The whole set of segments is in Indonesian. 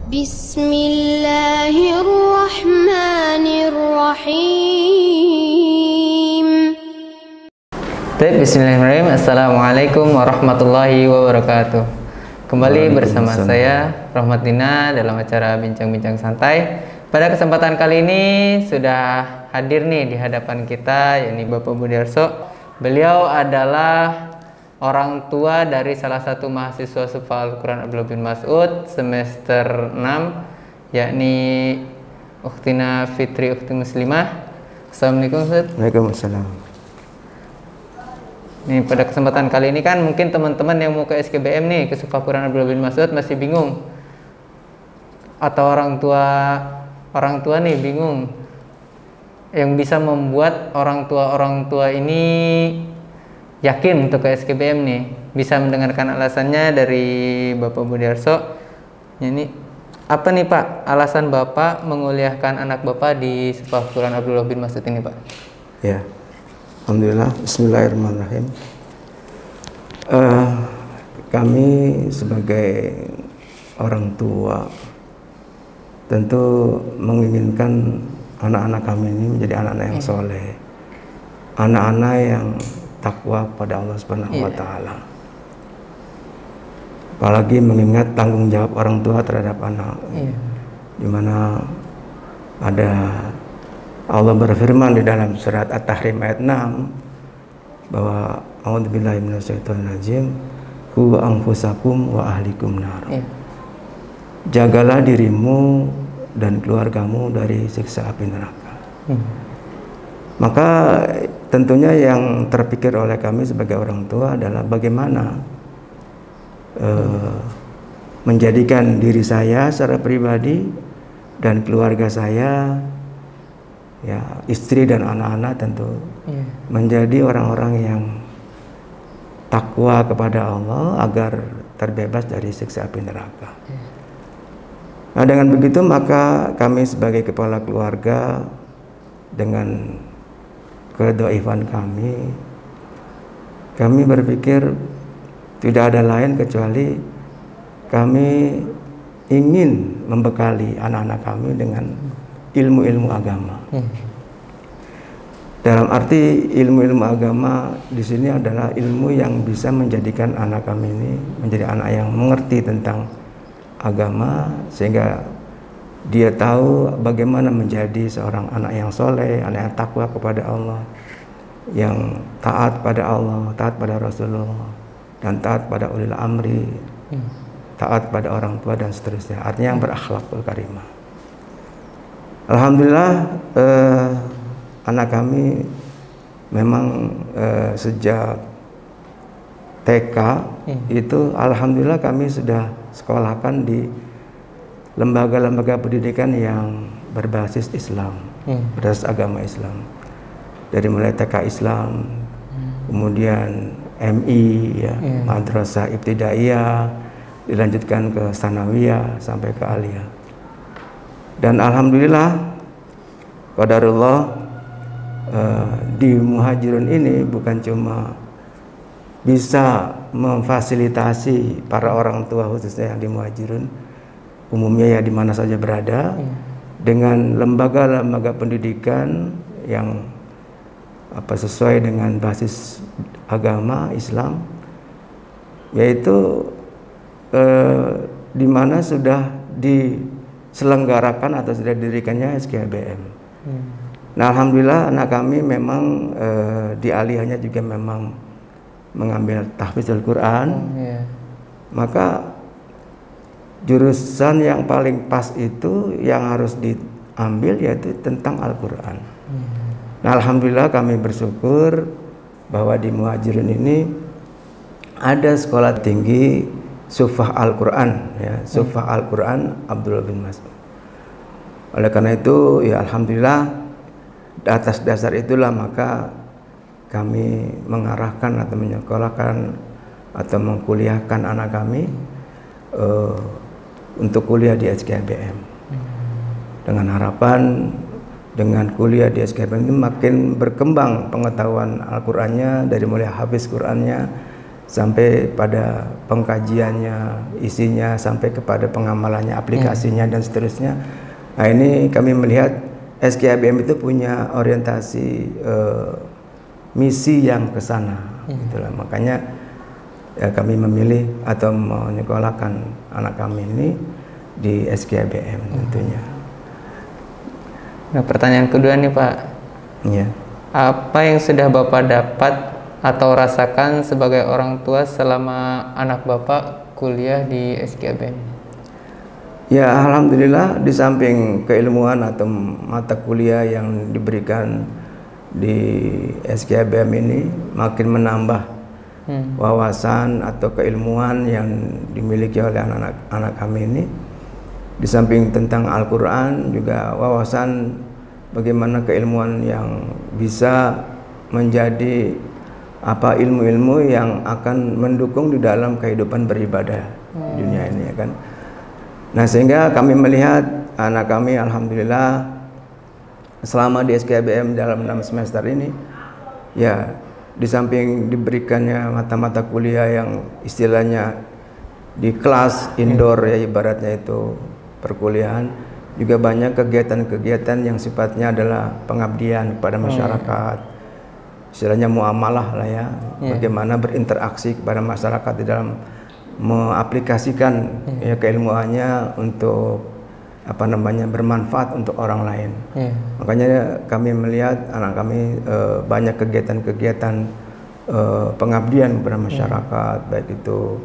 Bismillahirrahmanirrahim. Bismillahirrahmanirrahim. Assalamualaikum warahmatullahi wabarakatuh. Kembali bersama saya Rahmat Dina dalam acara Bincang-Bincang Santai. Pada kesempatan kali ini sudah hadir nih di hadapan kita, yakni Bapak Budiarso. Beliau adalah orang tua dari salah satu mahasiswa Sufa Al-Quran Abdullah bin Mas'ud semester 6, yakni Ukhtina Fitri Ukhti Muslimah. Assalamualaikum Ustaz. Waalaikumsalam. Nih, pada kesempatan kali ini kan mungkin teman-teman yang mau ke SKBM nih, ke Sufa Al-Quran Abdullah bin Mas'ud masih bingung, atau orang tua nih bingung, yang bisa membuat orang tua ini yakin untuk ke SKBM nih, bisa mendengarkan alasannya dari Bapak Budiarso. Ini apa nih Pak, alasan Bapak menguliahkan anak Bapak di Sufa Al-Quran Abdullah bin Mas'ud ini Pak? Ya, alhamdulillah. Bismillahirrahmanirrahim. Kami sebagai orang tua tentu menginginkan anak-anak kami ini menjadi anak-anak yang soleh, anak-anak yang takwa pada Allah Subhanahu wa Ta'ala. Apalagi mengingat tanggung jawab orang tua terhadap anak, di mana ada Allah berfirman di dalam surat At-Tahrim ayat 6 bahwa a'udzubillahi minasyaitonirrajim, qu anfusakum wa ahlikum nar. Jagalah dirimu dan keluargamu dari siksa api neraka. Maka tentunya yang terpikir oleh kami sebagai orang tua adalah bagaimana menjadikan diri saya secara pribadi dan keluarga saya, ya istri dan anak-anak tentu menjadi orang-orang yang takwa kepada Allah agar terbebas dari siksa api neraka. Nah, dengan begitu maka kami sebagai kepala keluarga dengan kedoifan kami berpikir tidak ada lain kecuali kami ingin membekali anak-anak kami dengan ilmu-ilmu agama. Dalam arti ilmu-ilmu agama di sini adalah ilmu yang bisa menjadikan anak kami ini menjadi anak yang mengerti tentang agama, sehingga dia tahu bagaimana menjadi seorang anak yang soleh, anak yang takwa kepada Allah, yang taat pada Allah, taat pada Rasulullah, dan taat pada ulil amri, taat pada orang tua dan seterusnya. Artinya yang berakhlakul karimah. Alhamdulillah anak kami memang sejak TK itu alhamdulillah kami sudah sekolahkan di lembaga-lembaga pendidikan yang berbasis Islam, berbasis agama Islam. Dari mulai TK Islam, kemudian MI, ya, Madrasah Ibtidaiyah, dilanjutkan ke Sanawiyah sampai ke Aliyah. Dan alhamdulillah qadarullah di Muhajirun ini bukan cuma bisa memfasilitasi para orang tua khususnya yang di Muhajirun, umumnya ya di mana saja berada, dengan lembaga-lembaga pendidikan yang sesuai dengan basis agama Islam, yaitu di mana sudah diselenggarakan atau sudah didirikannya SKBM. Nah, alhamdulillah anak kami memang di aliyahnya juga memang mengambil tahfidzul Quran. Maka jurusan yang paling pas itu yang harus diambil yaitu tentang Al-Quran. Nah, alhamdulillah kami bersyukur bahwa di Muhajirun ini ada sekolah tinggi Sufa Al-Quran, ya, Sufa Al-Quran Abdullah bin Mas'ud. Oleh karena itu, ya alhamdulillah atas dasar itulah maka kami mengarahkan atau menyekolahkan atau mengkuliahkan anak kami untuk kuliah di SKBM, dengan harapan dengan kuliah di SKBM ini makin berkembang pengetahuan Al-Qurannya, dari mulai hafiz Qurannya sampai pada pengkajiannya, isinya, sampai kepada pengamalannya, aplikasinya dan seterusnya. Nah, ini kami melihat SKIBM itu punya orientasi misi yang ke sana, gitulah. Makanya ya kami memilih atau menyekolahkan anak kami ini di SKIBM tentunya. Nah, pertanyaan kedua nih Pak. Ya. Apa yang sudah Bapak dapat atau rasakan sebagai orang tua selama anak Bapak kuliah di SKIBM? Ya, alhamdulillah di samping keilmuan atau mata kuliah yang diberikan di SKIBM ini makin menambah wawasan atau keilmuan yang dimiliki oleh anak-anak kami ini. Di samping tentang Al-Quran, juga wawasan bagaimana keilmuan yang bisa menjadi ilmu-ilmu yang akan mendukung di dalam kehidupan beribadah di dunia ini, ya kan. Nah, sehingga kami melihat anak kami alhamdulillah selama di SKIBM dalam 6 semester ini, ya di samping diberikannya mata-mata kuliah yang istilahnya di kelas indoor, ya ibaratnya itu perkuliahan, juga banyak kegiatan-kegiatan yang sifatnya adalah pengabdian kepada masyarakat, istilahnya muamalah lah ya, bagaimana berinteraksi kepada masyarakat di dalam mengaplikasikan ya keilmuannya untuk bermanfaat untuk orang lain. Makanya kami melihat anak kami banyak kegiatan-kegiatan pengabdian kepada masyarakat, baik itu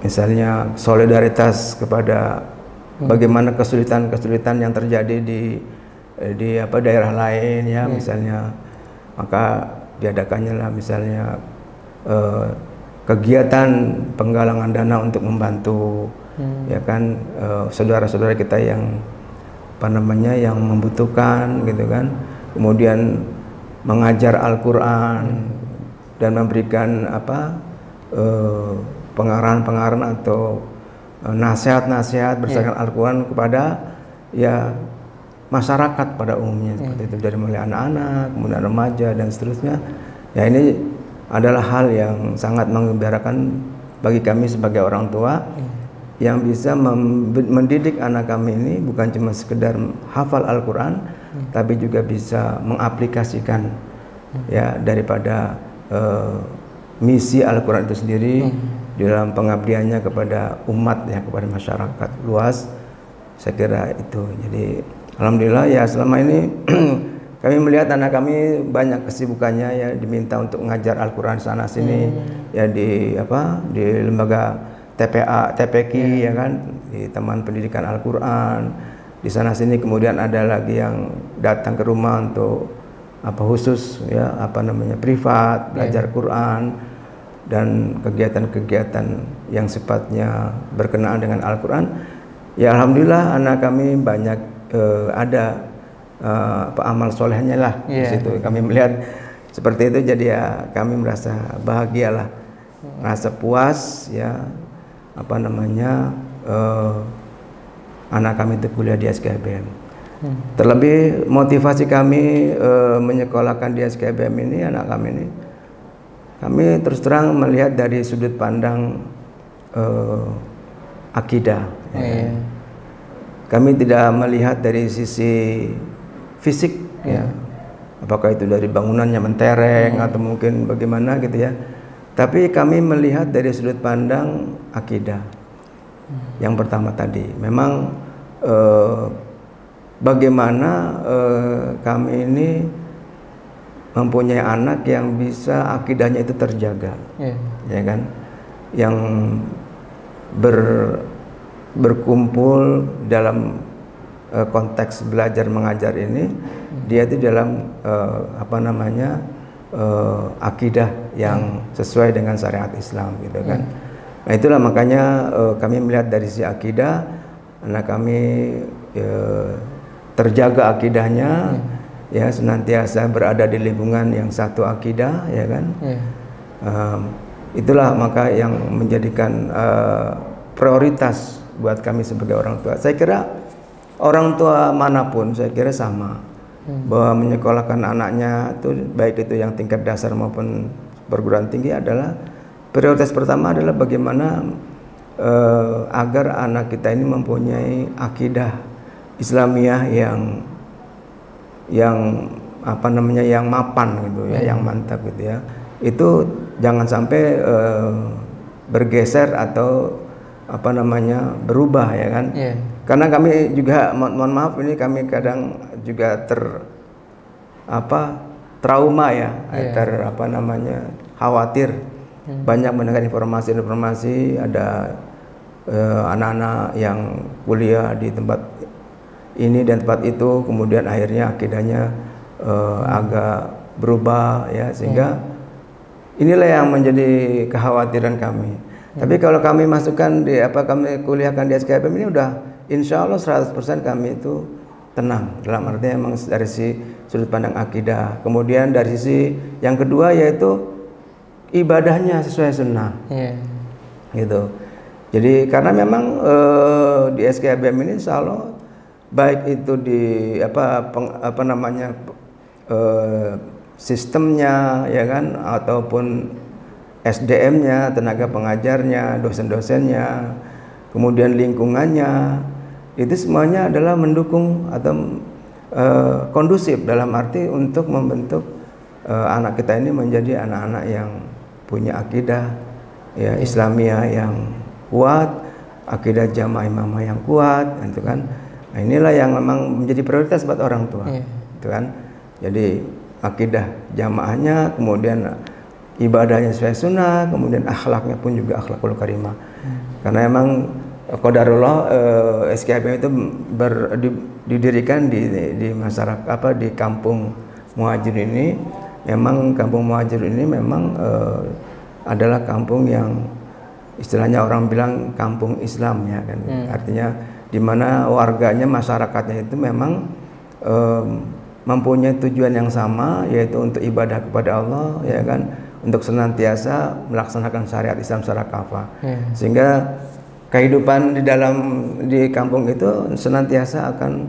misalnya solidaritas kepada bagaimana kesulitan-kesulitan yang terjadi di daerah lain, ya misalnya, maka diadakannya lah misalnya kegiatan penggalangan dana untuk membantu ya kan saudara-saudara kita yang yang membutuhkan, gitu kan. Kemudian mengajar Al-Quran dan memberikan pengarahan-pengarahan atau nasihat-nasihat berdasarkan Al-Quran kepada ya masyarakat pada umumnya, seperti itu, dari mulai anak-anak, kemudian remaja dan seterusnya. Ya, ini adalah hal yang sangat menggembirakan bagi kami sebagai orang tua yang bisa mendidik anak kami ini bukan cuma sekedar hafal Al-Quran, tapi juga bisa mengaplikasikan ya daripada misi Al-Quran itu sendiri di dalam pengabdiannya kepada umat, ya kepada masyarakat luas. Saya kira itu. Jadi alhamdulillah ya selama ini kami melihat anak kami banyak kesibukannya, ya diminta untuk mengajar Al-Quran sana sini, ya di lembaga TPA, TPQ, ya kan, di Taman Pendidikan Al-Quran di sana sini. Kemudian ada lagi yang datang ke rumah untuk khusus ya privat belajar Quran dan kegiatan-kegiatan yang sifatnya berkenaan dengan Al-Quran. Ya alhamdulillah anak kami banyak ada amal solehnya lah di situ. Kami melihat seperti itu, jadi ya kami merasa bahagialah, merasa puas ya anak kami itu kuliah di SKIBM. Terlebih motivasi kami menyekolahkan di SKIBM ini anak kami ini, kami terus terang melihat dari sudut pandang akidah. Ya. Kami tidak melihat dari sisi fisik, ya, apakah itu dari bangunannya mentereng atau mungkin bagaimana gitu ya. Tapi kami melihat dari sudut pandang akidah. Yang pertama tadi, memang bagaimana kami ini mempunyai anak yang bisa akidahnya itu terjaga, ya kan, yang berkumpul dalam konteks belajar mengajar ini, dia itu dalam akidah yang sesuai dengan syariat Islam, gitu kan. Nah itulah makanya kami melihat dari sisi akidah, anak kami terjaga akidahnya, ya senantiasa berada di lingkungan yang satu akidah, ya kan. Itulah maka yang menjadikan prioritas buat kami sebagai orang tua. Saya kira orang tua manapun saya kira sama, bahwa menyekolahkan anaknya itu baik itu yang tingkat dasar maupun perguruan tinggi adalah prioritas pertama adalah bagaimana agar anak kita ini mempunyai akidah Islamiyah yang apa namanya yang mapan gitu ya, yang mantap gitu ya. Itu jangan sampai bergeser atau apa namanya berubah ya kan. Karena kami juga mohon maaf ini kami kadang juga trauma ya, apa namanya khawatir banyak mendengar informasi ada anak-anak yang kuliah di tempat ini dan tempat itu, kemudian akhirnya akidahnya agak berubah ya, sehingga inilah yang menjadi kekhawatiran kami. Tapi kalau kami masukkan kami kuliahkan di SKBM ini udah insya Allah 100% kami itu tenang, dalam artinya memang dari sudut pandang akidah. Kemudian dari sisi yang kedua yaitu ibadahnya sesuai sunnah, gitu. Jadi karena memang di SKBM ini insya Allah baik itu di sistemnya ya kan, ataupun SDM-nya, tenaga pengajarnya, dosen-dosennya, kemudian lingkungannya, itu semuanya adalah mendukung atau kondusif dalam arti untuk membentuk anak kita ini menjadi anak-anak yang punya akidah ya Islamiyah yang kuat, akidah jamaah imamah yang kuat, gitu kan. Nah, inilah yang memang menjadi prioritas buat orang tua, gitu kan. Jadi akidah jamaahnya, kemudian ibadahnya sesuai sunnah, kemudian akhlaknya pun juga akhlakul karimah. Karena emang qadarullah SKBM itu didirikan di masyarakat di kampung Muhajir ini. Memang kampung Muhajir ini memang adalah kampung yang istilahnya orang bilang kampung Islam ya kan. Artinya di mana warganya, masyarakatnya itu memang mempunyai tujuan yang sama, yaitu untuk ibadah kepada Allah ya kan, untuk senantiasa melaksanakan syariat Islam secara kafah. Sehingga kehidupan di kampung itu senantiasa akan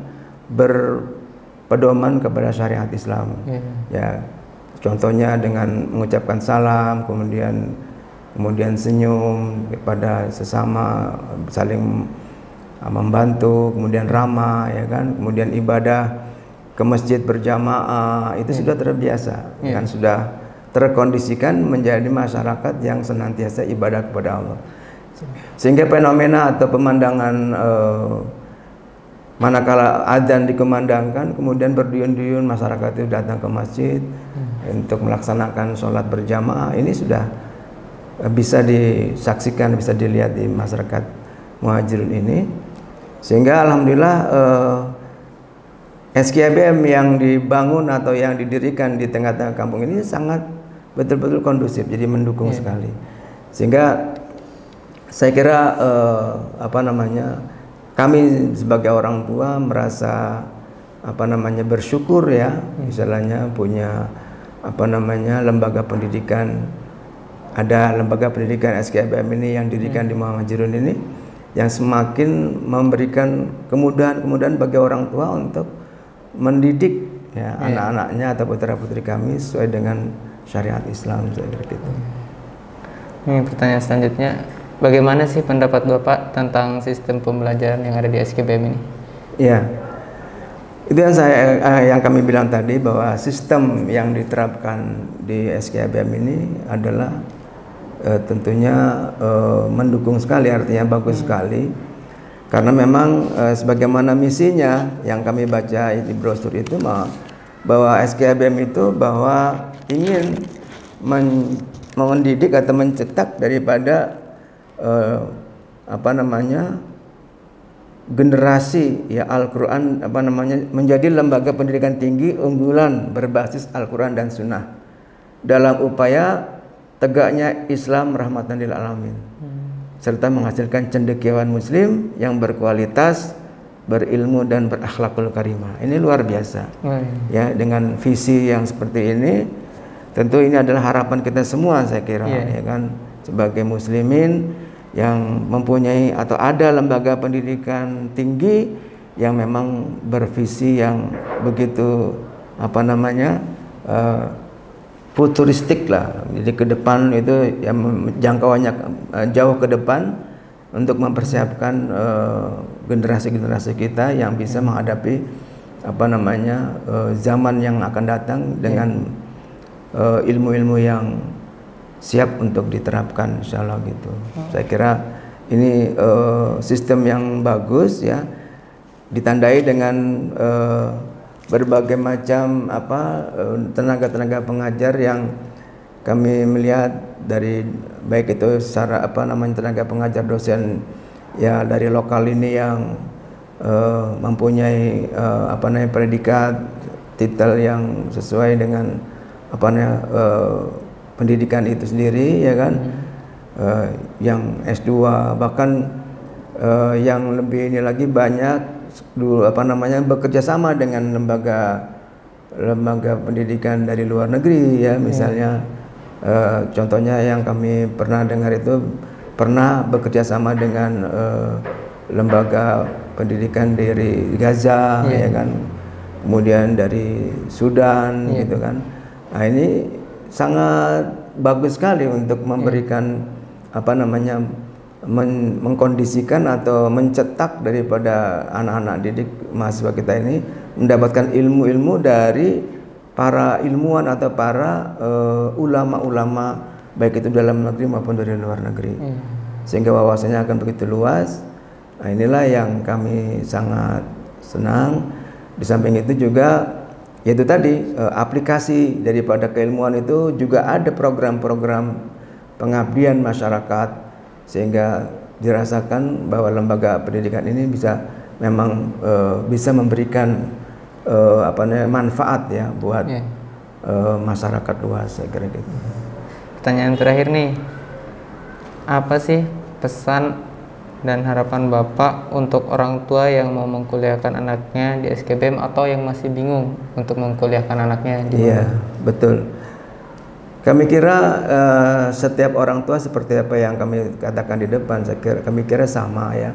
berpedoman kepada syariat Islam. Ya, contohnya dengan mengucapkan salam, kemudian senyum kepada sesama, saling membantu, kemudian ramah ya kan, kemudian ibadah ke masjid berjamaah itu sudah terbiasa, kan sudah terkondisikan menjadi masyarakat yang senantiasa ibadah kepada Allah. Sehingga fenomena atau pemandangan manakala adzan dikumandangkan, kemudian berduyun-duyun masyarakat itu datang ke masjid untuk melaksanakan sholat berjamaah, ini sudah bisa disaksikan, bisa dilihat di masyarakat Muhajirun ini. Sehingga alhamdulillah SKBM yang dibangun atau yang didirikan di tengah-tengah kampung ini sangat betul-betul kondusif, jadi mendukung sekali. Sehingga saya kira kami sebagai orang tua merasa bersyukur ya, misalnya punya lembaga pendidikan, ada lembaga pendidikan SKBM ini yang didirikan di Muhajirun ini, yang semakin memberikan kemudahan bagi orang tua untuk mendidik ya anak-anaknya atau putra-putri kami sesuai dengan syariat Islam, saya kira gitu. Ini pertanyaan selanjutnya, bagaimana sih pendapat Bapak tentang sistem pembelajaran yang ada di SKBM ini? Ya, itu yang kami bilang tadi, bahwa sistem yang diterapkan di SKBM ini adalah tentunya mendukung sekali, artinya bagus sekali. Karena memang sebagaimana misinya yang kami baca di brosur itu, bahwa SKBM itu bahwa ingin mendidik atau mencetak daripada generasi ya Al-Quran menjadi lembaga pendidikan tinggi unggulan berbasis Al-Quran dan Sunnah dalam upaya tegaknya Islam rahmatan lil alamin, serta menghasilkan cendekiawan muslim yang berkualitas, berilmu dan berakhlakul karimah. Ini luar biasa. Ya, dengan visi yang seperti ini, tentu ini adalah harapan kita semua, saya kira ya kan, sebagai muslimin yang mempunyai atau ada lembaga pendidikan tinggi yang memang bervisi yang begitu futuristik lah. Jadi ke depan itu yang jangkauannya jauh ke depan untuk mempersiapkan generasi-generasi kita yang bisa menghadapi zaman yang akan datang dengan ilmu-ilmu yang siap untuk diterapkan, insyaallah gitu. Saya kira ini sistem yang bagus ya, ditandai dengan berbagai macam tenaga-tenaga pengajar yang kami melihat dari baik itu secara tenaga pengajar dosen ya dari lokal ini yang mempunyai predikat titel yang sesuai dengan pendidikan itu sendiri ya kan, yang S2 bahkan yang lebih ini lagi banyak dulu bekerja sama dengan lembaga pendidikan dari luar negeri ya, misalnya contohnya yang kami pernah dengar itu pernah bekerja sama dengan lembaga pendidikan dari Gaza ya kan, kemudian dari Sudan gitu kan. Nah ini sangat bagus sekali untuk memberikan mengkondisikan atau mencetak daripada anak-anak didik mahasiswa kita ini mendapatkan ilmu-ilmu dari para ilmuwan atau para ulama-ulama baik itu dalam negeri maupun dari luar negeri, sehingga wawasannya akan begitu luas. Nah inilah yang kami sangat senang. Di samping itu juga yaitu tadi aplikasi daripada keilmuan itu juga ada program-program pengabdian masyarakat, sehingga dirasakan bahwa lembaga pendidikan ini bisa memang bisa memberikan manfaat ya buat masyarakat luas, saya kira gitu. Pertanyaan terakhir nih, apa sih pesan dan harapan Bapak untuk orang tua yang mau mengkuliahkan anaknya di SKBM atau yang masih bingung untuk mengkuliahkan anaknya di mana? Iya, betul. Kami kira setiap orang tua seperti apa yang kami katakan di depan, kami kira sama ya.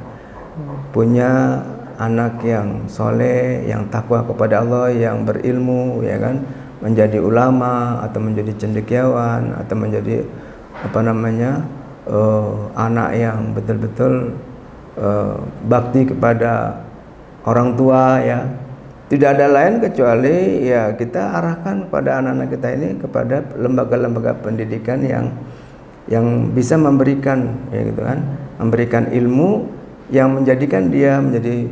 Punya anak yang soleh, yang takwa kepada Allah, yang berilmu ya kan, menjadi ulama atau menjadi cendekiawan atau menjadi anak yang betul-betul bakti kepada orang tua ya. Tidak ada lain kecuali ya kita arahkan kepada anak-anak kita ini kepada lembaga-lembaga pendidikan yang bisa memberikan ya gitu kan, memberikan ilmu yang menjadikan dia menjadi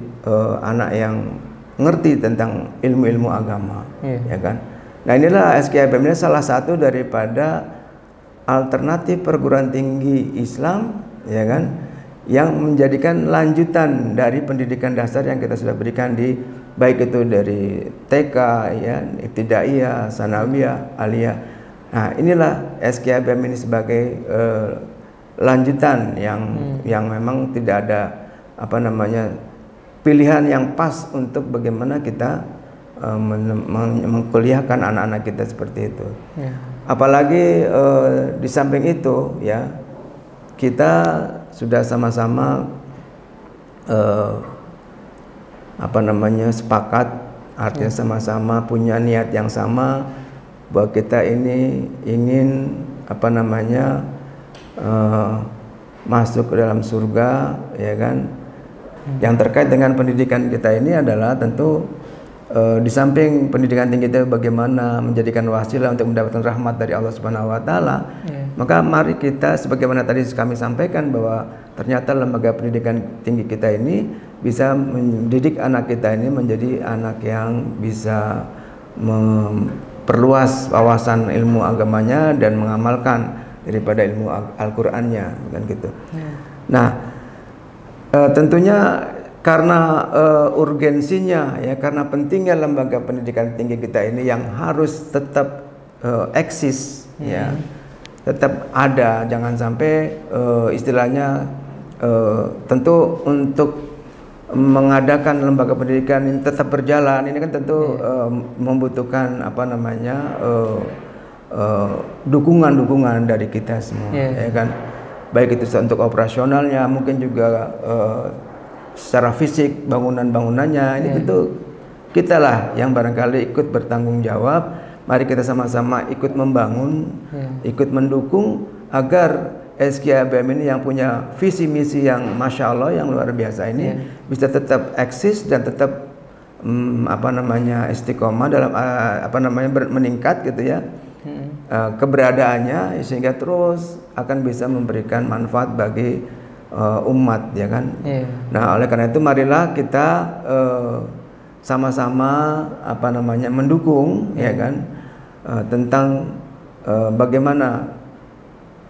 anak yang ngerti tentang ilmu-ilmu agama ya kan. Nah inilah SKBM ini salah satu daripada alternatif perguruan tinggi Islam ya kan, yang menjadikan lanjutan dari pendidikan dasar yang kita sudah berikan di baik itu dari TK ya, ibtidaiyah, sanawiyah, aliyah. Nah inilah SKBM ini sebagai lanjutan yang memang tidak ada pilihan yang pas untuk bagaimana kita mengkuliahkan anak-anak kita seperti itu. Apalagi di samping itu ya, kita sudah sama-sama sepakat, artinya sama-sama punya niat yang sama bahwa kita ini ingin masuk ke dalam surga ya kan. Yang terkait dengan pendidikan kita ini adalah tentu di samping pendidikan tinggi itu bagaimana menjadikan wasilah untuk mendapatkan rahmat dari Allah Subhanahu wa taala, maka mari kita sebagaimana tadi kami sampaikan bahwa ternyata lembaga pendidikan tinggi kita ini bisa mendidik anak kita ini menjadi anak yang bisa memperluas wawasan ilmu agamanya dan mengamalkan daripada ilmu Al-Qur'annya kan gitu. Nah, tentunya karena urgensinya ya, karena pentingnya lembaga pendidikan tinggi kita ini yang harus tetap eksis ya, tetap ada, jangan sampai istilahnya tentu untuk mengadakan lembaga pendidikan ini tetap berjalan ini kan tentu membutuhkan dukungan dari kita semua ya kan, baik itu untuk operasionalnya, mungkin juga secara fisik bangunan-bangunannya ini tentu kita lah yang barangkali ikut bertanggung jawab. Mari kita sama-sama ikut membangun, ikut mendukung agar SKIBM ini yang punya visi misi yang masya Allah yang luar biasa ini bisa tetap eksis dan tetap istiqomah dalam meningkat gitu ya. Keberadaannya sehingga terus akan bisa memberikan manfaat bagi umat ya kan. Nah, oleh karena itu marilah kita sama-sama mendukung ya kan tentang bagaimana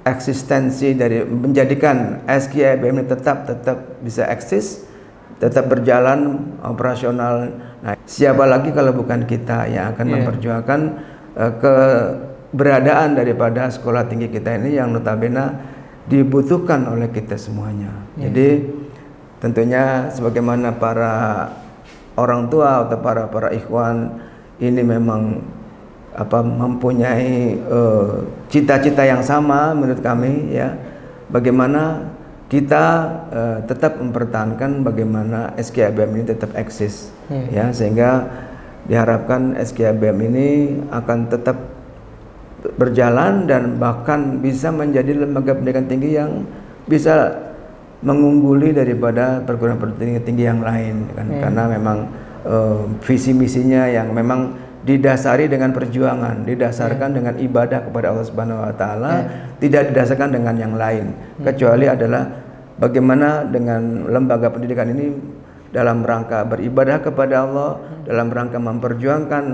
eksistensi dari menjadikan SKIBM ini tetap bisa eksis, tetap berjalan operasional. Nah, siapa lagi kalau bukan kita yang akan memperjuangkan keberadaan daripada sekolah tinggi kita ini yang notabene dibutuhkan oleh kita semuanya. Jadi tentunya sebagaimana para orang tua atau para ikhwan ini memang mempunyai cita-cita yang sama menurut kami ya, bagaimana kita tetap mempertahankan bagaimana SKIBM ini tetap eksis ya, sehingga diharapkan SKIBM ini akan tetap berjalan dan bahkan bisa menjadi lembaga pendidikan tinggi yang bisa mengungguli daripada perguruan pendidikan tinggi yang lain kan, karena memang visi misinya yang memang didasari dengan perjuangan, didasarkan dengan ibadah kepada Allah Subhanahu wa taala, tidak didasarkan dengan yang lain, kecuali adalah bagaimana dengan lembaga pendidikan ini dalam rangka beribadah kepada Allah, dalam rangka memperjuangkan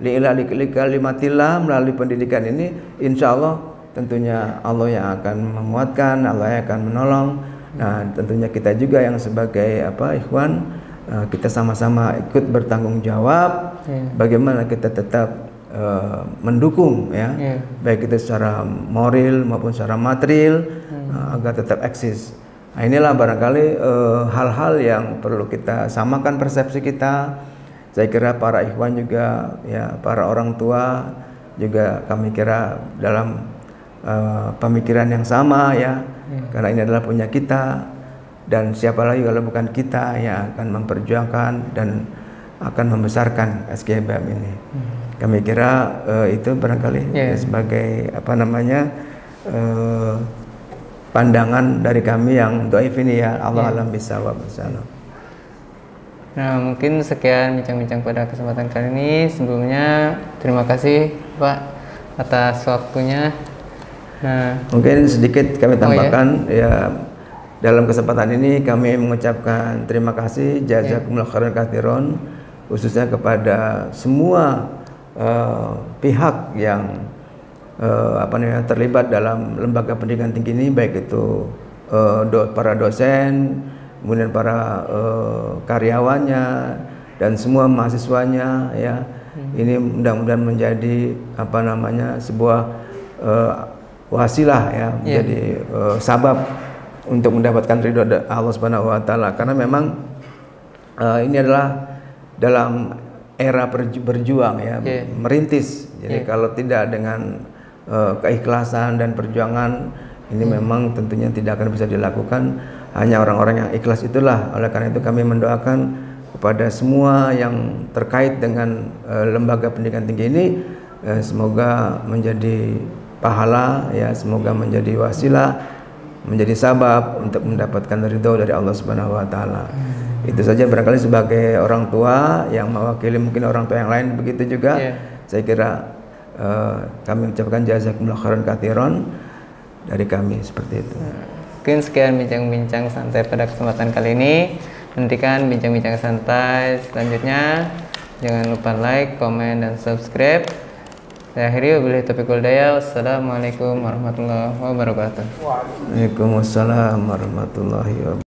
li'ilali kalimatillah melalui pendidikan ini, insya Allah tentunya Allah yang akan menguatkan, Allah yang akan menolong. Nah, tentunya kita juga yang sebagai ikhwan, kita sama-sama ikut bertanggung jawab bagaimana kita tetap mendukung ya, baik itu secara moral maupun secara material agar tetap eksis. Nah, inilah barangkali hal-hal yang perlu kita samakan persepsi kita. Saya kira para ikhwan juga ya, para orang tua juga kami kira dalam pemikiran yang sama ya, karena ini adalah punya kita dan siapa lagi kalau bukan kita yang akan memperjuangkan dan akan membesarkan SKIBM ini. Kami kira itu barangkali sebagai pandangan dari kami yang dhaif ini ya. Allah alam bisawab. Nah, mungkin sekian bincang-bincang pada kesempatan kali ini. Sebelumnya terima kasih Pak atas waktunya. Nah, mungkin sedikit kami tambahkan ya, dalam kesempatan ini kami mengucapkan terima kasih jazakumullah khairan katsiran, khususnya kepada semua pihak yang terlibat dalam lembaga pendidikan tinggi ini, baik itu para dosen, kemudian para karyawannya dan semua mahasiswanya ya. Ini mudah-mudahan menjadi sebuah wasilah ya, menjadi sabab untuk mendapatkan ridho Allah Subhanahu wa taala, karena memang ini adalah dalam era berjuang ya, merintis. Jadi kalau tidak dengan keikhlasan dan perjuangan ini memang tentunya tidak akan bisa dilakukan. Hanya orang-orang yang ikhlas itulah. Oleh karena itu kami mendoakan kepada semua yang terkait dengan lembaga pendidikan tinggi ini, semoga menjadi pahala ya, semoga menjadi wasilah, menjadi sabab untuk mendapatkan ridho dari Allah Subhanahu wa taala. Itu saja barangkali sebagai orang tua yang mewakili mungkin orang tua yang lain begitu juga. Saya kira kami ucapkan jazakumullah khairan katsiran dari kami, seperti itu. Mungkin sekian bincang-bincang santai pada kesempatan kali ini. Nantikan bincang-bincang santai selanjutnya. Jangan lupa like, komen, dan subscribe. Saya akhiri wabillahi taufiq wal hidayah. Wassalamualaikum warahmatullahi wabarakatuh. Waalaikumsalam warahmatullahi wabarakatuh.